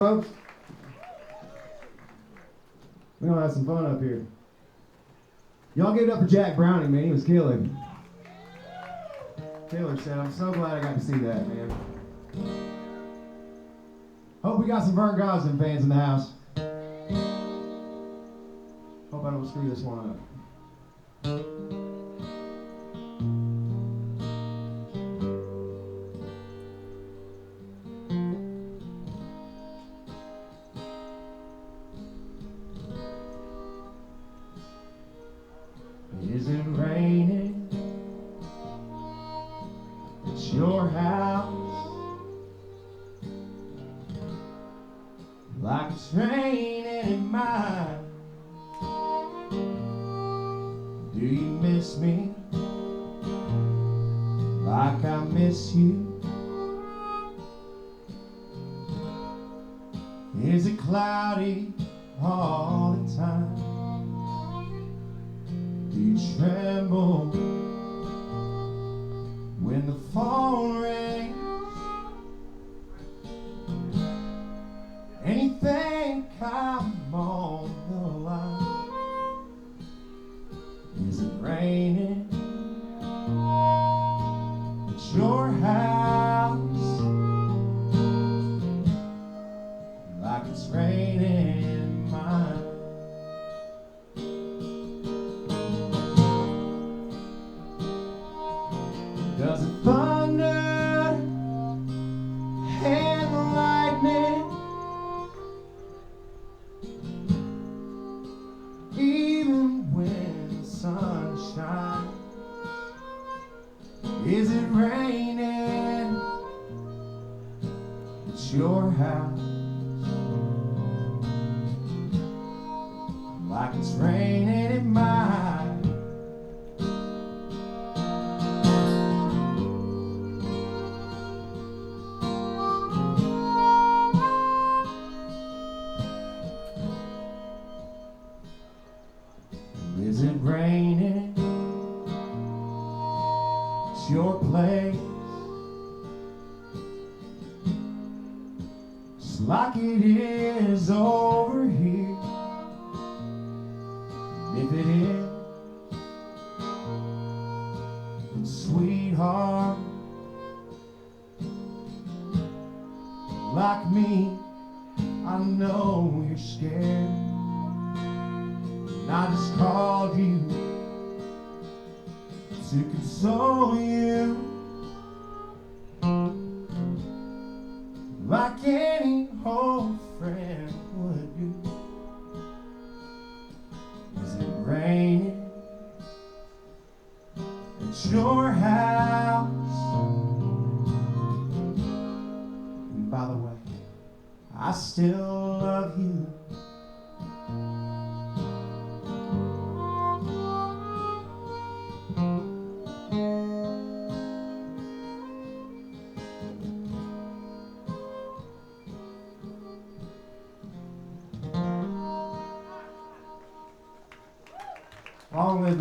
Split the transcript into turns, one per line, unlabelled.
Folks, we're gonna have some fun up here. Y'all give it up for Jack Browning, man. He was killing. Killer set. I'm so glad I got to see that, man. Hope we got some Vern Gosdin fans in the house. Hope I don't screw this one up. Is it raining at your house like it's raining in mine? Do you miss me like I miss you? Is it cloudy all the time? Do you tremble when the phone rings and you think I'm on the line? Is it raining at your house like it's raining in mine? Does it thunder and lightning even when the sun shines? Is it raining at your house like it's raining in mine? Is it raining at your place? It's like it is over here. And if it is, sweetheart, like me, I know you're scared. I just called you to console you like any old friend would do. Is it raining at your house? And by the way, I still love you. Long live the